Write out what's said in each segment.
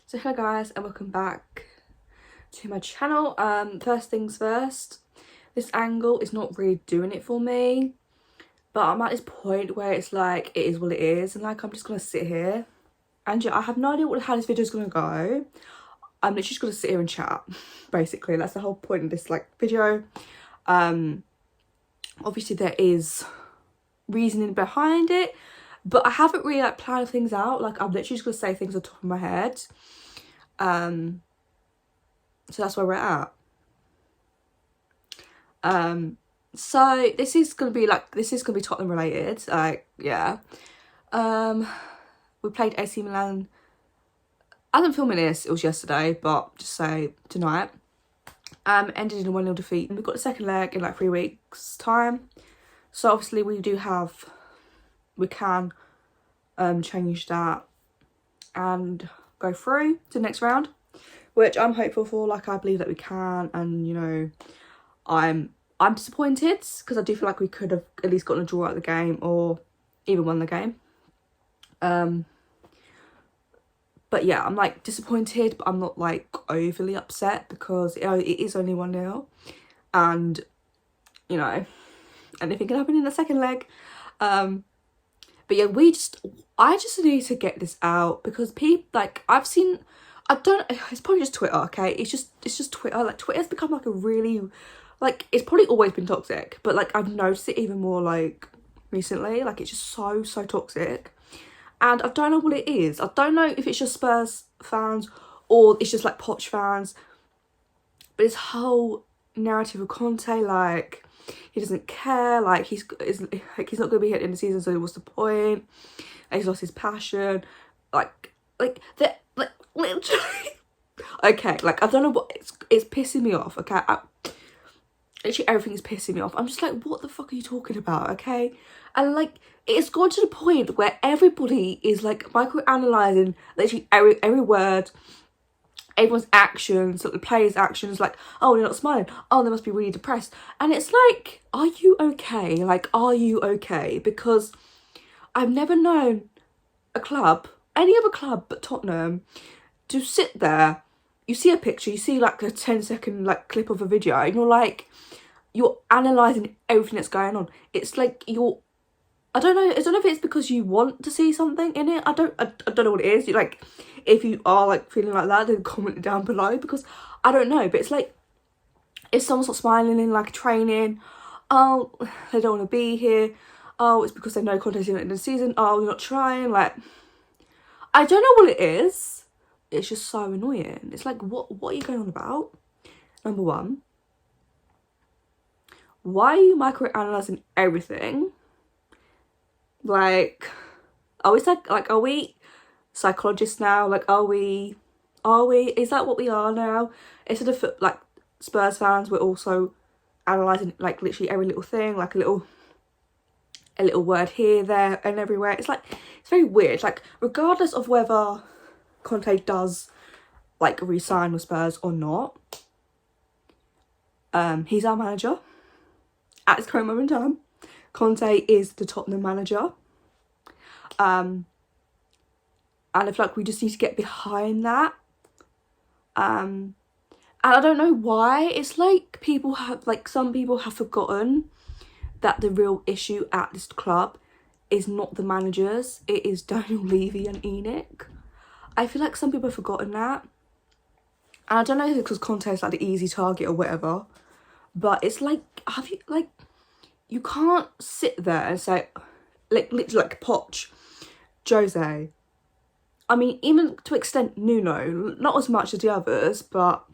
So hello guys and welcome back to my channel. First things first, this angle is not really doing it for me, but I'm at this point where it's like it is what it is, and like I'm just gonna sit here and I have no idea how this video is gonna go. I'm literally just gonna sit here and chat. Basically, that's the whole point of this like video. Obviously there is reasoning behind it, but I haven't really like planned things out. Like I'm literally just gonna say things on top of my head. So that's where we're at. So this is gonna be Tottenham related. Like, yeah. We played AC Milan. As I'm filming this, it was yesterday, but just say tonight. Ended in a 1-0 defeat. We've got the second leg in like 3 weeks' time. So obviously we can change that and go through to the next round, which I'm hopeful for. Like I believe that we can, and you know, I'm disappointed because I do feel like we could have at least gotten a draw out of the game or even won the game. But yeah, I'm like disappointed, but I'm not like overly upset because it is only 1-0, and you know, anything can happen in the second leg. But yeah, I just need to get this out because people, like, it's probably just Twitter, okay? It's just Twitter. Like, Twitter's become like a really, like, it's probably always been toxic, but like I've noticed it even more like recently. Like it's just so toxic, and I don't know what it is. I don't know if it's just Spurs fans or it's just like Poch fans, but this whole narrative of Conte, like, he doesn't care, like he's not going to be here at the end of the season, so what's the point? He's lost his passion, like literally. Okay, like I don't know what it's pissing me off. Okay, literally everything is pissing me off. I'm just like, what the fuck are you talking about? Okay, and like it's gone to the point where everybody is like micro-analysing literally every word, everyone's actions, like the players' actions, like, oh, they're not smiling, oh, they must be really depressed. And it's like, are you okay? Like, are you okay? Because I've never known a club, any other club but Tottenham, to sit there, you see a picture, you see like a 10-second like clip of a video, and you're analysing everything that's going on. It's like I don't know if it's because you want to see something in it. I don't know what it is. Like, if you are like feeling like that, then comment it down below, because I don't know. But it's like, if someone's not smiling in like training, oh, they don't want to be here, oh, it's because they know Conte's in the season, oh, they're not trying. Like, I don't know what it is. It's just so annoying. It's like, what are you going on about? Number one, why are you micro-analysing everything? Like, are we psychologists now? Like, are we, is that what we are now? Instead of like Spurs fans, we're also analysing like literally every little thing, like a little word here, there and everywhere. It's like, it's very weird. Like, regardless of whether Conte does like re-sign with Spurs or not, he's our manager at this current moment in time. Conte is the Tottenham manager, and I feel like we just need to get behind that. And I don't know why. It's like some people have forgotten that the real issue at this club is not the managers, it is Daniel Levy and Enoch. I feel like some people have forgotten that, and I don't know if it's because Conte is like the easy target or whatever, but it's like, you can't sit there and say, like, literally, like Poch, Jose, I mean, even to extent Nuno, not as much as the others, but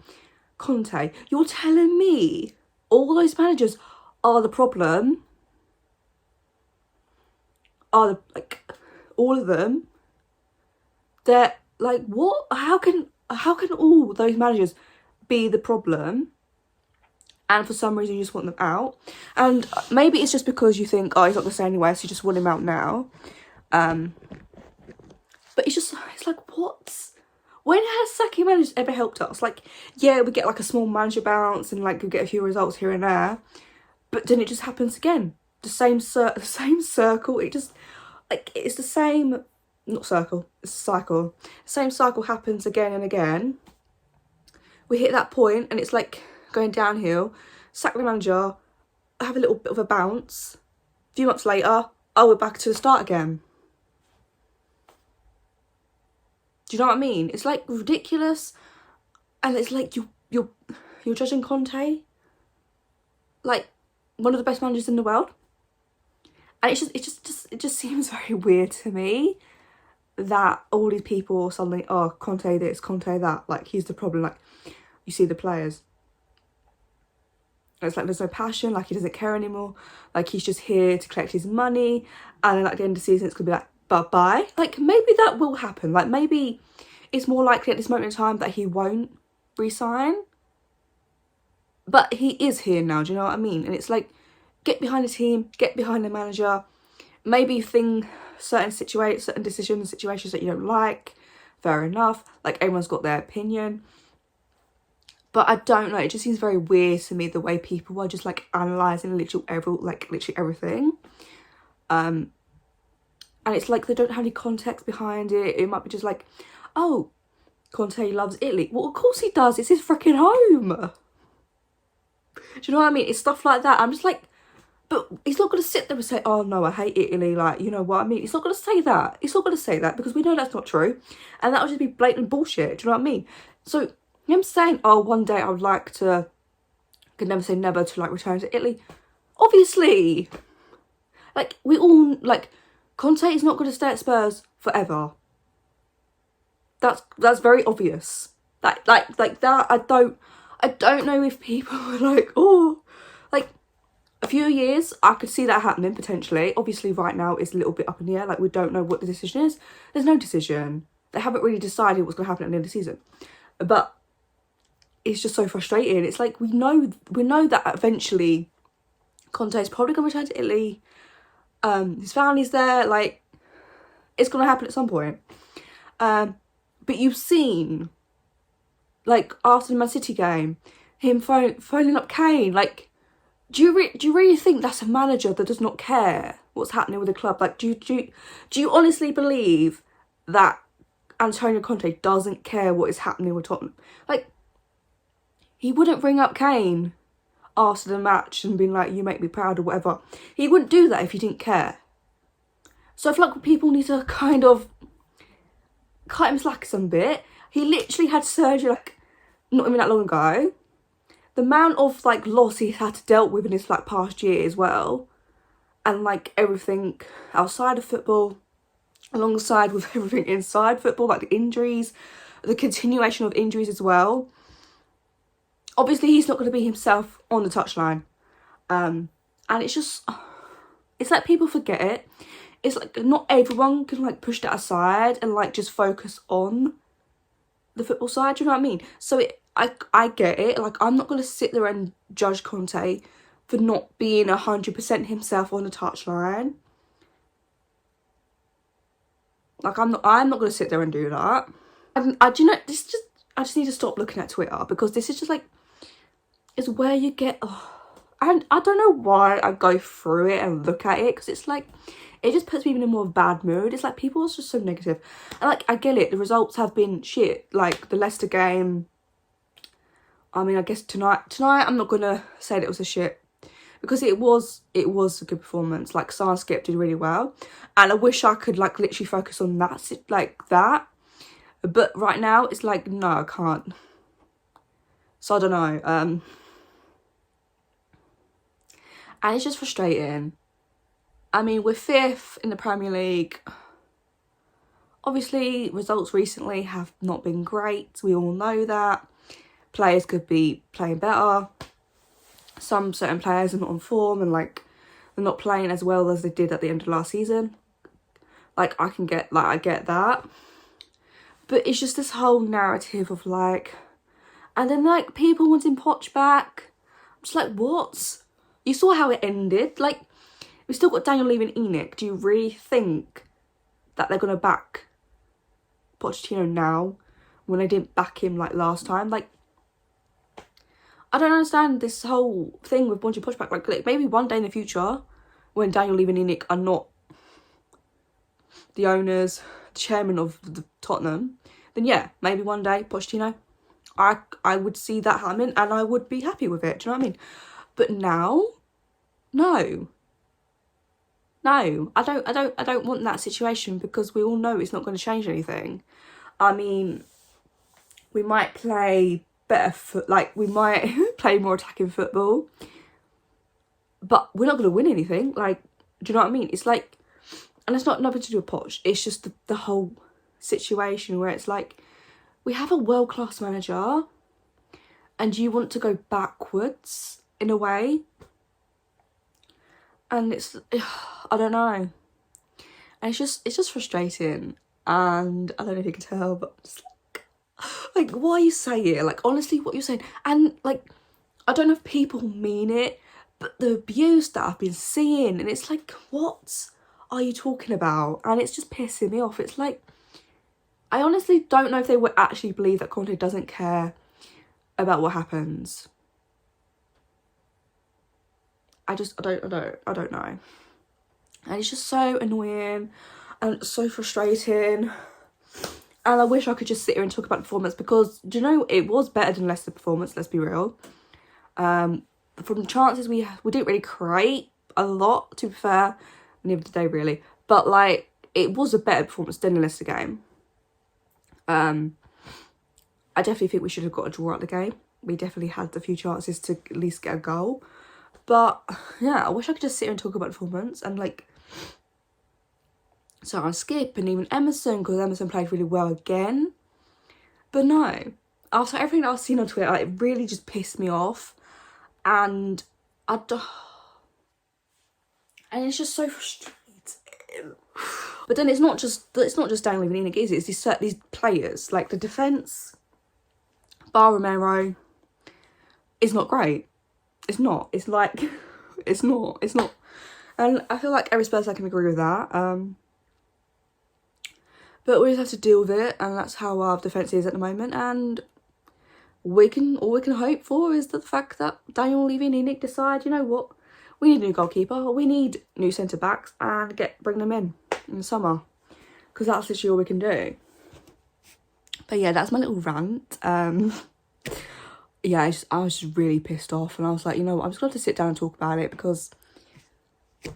Conte, you're telling me all those managers are the problem? Are all of them? They're like, what? How can all those managers be the problem? And for some reason you just want them out. And maybe it's just because you think, oh, he's not going to stay anyway, so you just want him out now. But it's like, what? When has sacking managers ever helped us? Like, yeah, we get like a small manager bounce and like we get a few results here and there, but then it just happens again. The same circle. It just, like, it's the same not circle, it's a cycle. The same cycle happens again and again. We hit that point and it's like going downhill, sack the manager, have a little bit of a bounce. A few months later, oh, we're back to the start again. Do you know what I mean? It's like ridiculous, and it's like you're judging Conte, like one of the best managers in the world, and it just seems very weird to me that all these people suddenly, oh, Conte this, Conte that, like he's the problem. Like you see the players, it's like there's no passion, like he doesn't care anymore, like he's just here to collect his money, and then at the end of the season it's gonna be like bye-bye. Like maybe that will happen, like maybe it's more likely at this moment in time that he won't resign, but he is here now, do you know what I mean? And it's like, get behind the team, get behind the manager, maybe certain decisions, situations that you don't like, fair enough, like everyone's got their opinion. But I don't know, it just seems very weird to me the way people are just like analysing literally everything. And it's like they don't have any context behind it. It might be just like, oh, Conte loves Italy. Well, of course he does. It's his freaking home. Do you know what I mean? It's stuff like that. I'm just like, but he's not going to sit there and say, oh, no, I hate Italy. Like, you know what I mean? He's not going to say that. He's not going to say that because we know that's not true. And that would just be blatant bullshit. Do you know what I mean? So him saying, oh, one day I would like to, could never say never to like return to Italy. Obviously. Like, we all, like, Conte is not going to stay at Spurs forever. That's very obvious. Like that. I don't know if people are like, oh, like a few years I could see that happening potentially. Obviously, right now it's a little bit up in the air. Like we don't know what the decision is. There's no decision. They haven't really decided what's going to happen at the end of the season. But it's just so frustrating. It's like we know that eventually Conte is probably going to return to Italy. His family's there, like it's gonna happen at some point. But you've seen, like after the Man City game, him phoning up Kane. Like, do you really think that's a manager that does not care what's happening with the club? Like, do you honestly believe that Antonio Conte doesn't care what is happening with Tottenham? Like, he wouldn't ring up Kane after the match and being like, you make me proud or whatever. He wouldn't do that if he didn't care. So I feel like people need to kind of cut him slack some bit. He literally had surgery like not even that long ago. The amount of like loss he's had to deal with in his like past year as well, and like everything outside of football alongside with everything inside football, like the injuries, the continuation of injuries as well. Obviously, he's not going to be himself on the touchline. And it's like people forget it. It's like not everyone can like push that aside and like just focus on the football side. Do you know what I mean? So I get it. Like, I'm not going to sit there and judge Conte for not being 100% himself on the touchline. Like, I'm not going to sit there and do that. I do you know, I just need to stop looking at Twitter because this is just like, it's where you get, and I don't know why I go through it and look at it because it's like, it just puts me in a more bad mood. It's like people are just so negative. And like, I get it, the results have been shit. Like the Leicester game, I mean, I guess tonight I'm not gonna say that it was a shit because it was a good performance. Like Skip did really well, and I wish I could like literally focus on that like that. But right now it's like, no, I can't. So I don't know. And it's just frustrating. I mean, we're 5th in the Premier League. Obviously, results recently have not been great. We all know that. Players could be playing better. Some certain players are not on form and like they're not playing as well as they did at the end of last season. Like, I get that. But it's just this whole narrative of like, and then like people wanting Poch back. I'm just like, what? You saw how it ended. Like, we still got Daniel Levy and Enoch. Do you really think that they're gonna back Pochettino now when they didn't back him like last time? Like, I don't understand this whole thing with wanting Poch back. Like maybe one day in the future, when Daniel Levy and Enoch are not the owners, the chairman of the Tottenham, then yeah, maybe one day Pochettino, I would see that happening and I would be happy with it. Do you know what I mean? But now, no, I don't want that situation, because we all know it's not going to change anything. I mean, we might play better we might play more attacking football, but we're not going to win anything. Like, do you know what I mean? It's like, and it's not nothing to do with Poch. It's just the whole situation where it's like, we have a world-class manager and you want to go backwards in a way. And it's, I don't know. And it's just frustrating. And I don't know if you can tell, but I'm just like, why you say it? Like, honestly, what you're saying. And like, I don't know if people mean it, but the abuse that I've been seeing, and it's like, what are you talking about? And it's just pissing me off. It's like, I honestly don't know if they would actually believe that Conte doesn't care about what happens. I don't know. And it's just so annoying and so frustrating. And I wish I could just sit here and talk about the performance, because, do you know, it was better than Leicester's performance, let's be real. From the chances we didn't really create a lot, to be fair. Neither did they really. But, like, it was a better performance than the Leicester game. I definitely think we should have got a draw at the game. We definitely had a few chances to at least get a goal. But, yeah, I wish I could just sit here and talk about the performance. And, like, so on Skip and even Emerson, because Emerson played really well again. But no, after everything I've seen on Twitter, it really just pissed me off. And and it's just so frustrating. But then it's not just Daniel Levine, is it? It's these players. Like, the defence, bar Romero, is not great. It's not. It's like, it's not. And I feel like every Spurs I can agree with that. But we just have to deal with it, and that's how our defence is at the moment. And all we can hope for is the fact that Daniel Levine and Nick decide, you know what, we need a new goalkeeper, we need new centre backs, and bring them in the summer, because that's literally all we can do. But yeah, that's my little rant. Yeah, I was just really pissed off, and I was like, you know what, I'm just going to sit down and talk about it, because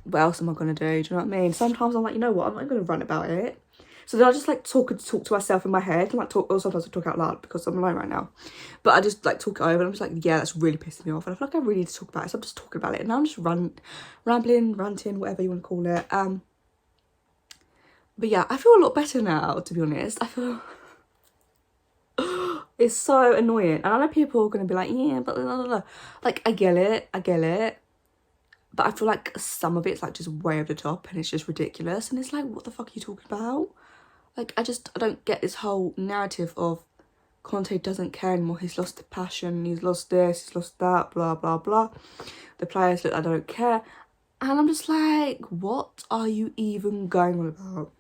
what else am I going to do? Do you know what I mean? Sometimes I'm like, you know what, I'm not going to rant about it. So then I just like talk to myself in my head, and like or sometimes I talk out loud because I'm alone right now. But I just like talk it over, and I'm just like, yeah, that's really pissing me off, and I feel like I really need to talk about it. So I'm just talking about it, and now I'm just rambling, ranting, whatever you want to call it. But yeah, I feel a lot better now, to be honest. I feel it's so annoying, and I know people are gonna be like, yeah, but blah, blah, blah. Like, I get it. But I feel like some of it's like just way over the top, and it's just ridiculous, and it's like, what the fuck are you talking about? Like, I don't get this whole narrative of Conte doesn't care anymore. He's lost the passion. He's lost this. He's lost that. Blah, blah, blah. The players look, I don't care. And I'm just like, what are you even going on about?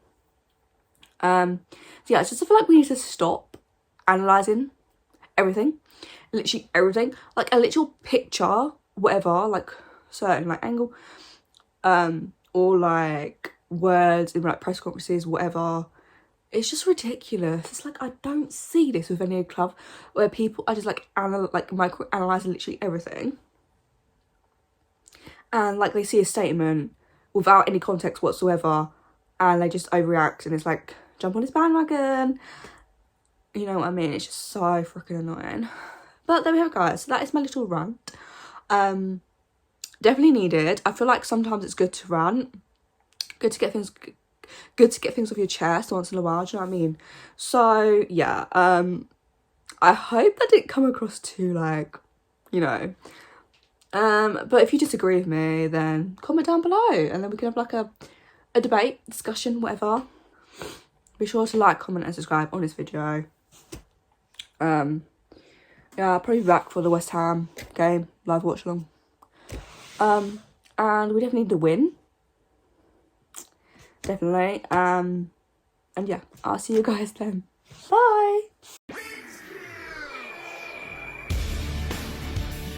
So yeah, I just feel like we need to stop analysing everything. Literally everything. Like, a literal picture, whatever, like, certain, like, angle. Or, like, words in, like, press conferences, whatever. It's just ridiculous. It's like, I don't see this with any club where people are just like micro-analysing literally everything. And like, they see a statement without any context whatsoever, and they just overreact, and it's like, jump on this bandwagon. You know what I mean? It's just so freaking annoying. But there we have, guys. So that is my little rant. Definitely needed. I feel like sometimes it's good to rant. Good to get things off your chest once in a while, do you know what I mean? So yeah, I hope that didn't come across too, like, you know, but if you disagree with me, then comment down below, and then we can have like a debate, discussion, whatever. Be sure to like, comment and subscribe on this video. Yeah, I'll probably be back for the West Ham game, live watch along. And we definitely need to win. Definitely. And yeah, I'll see you guys then. Bye.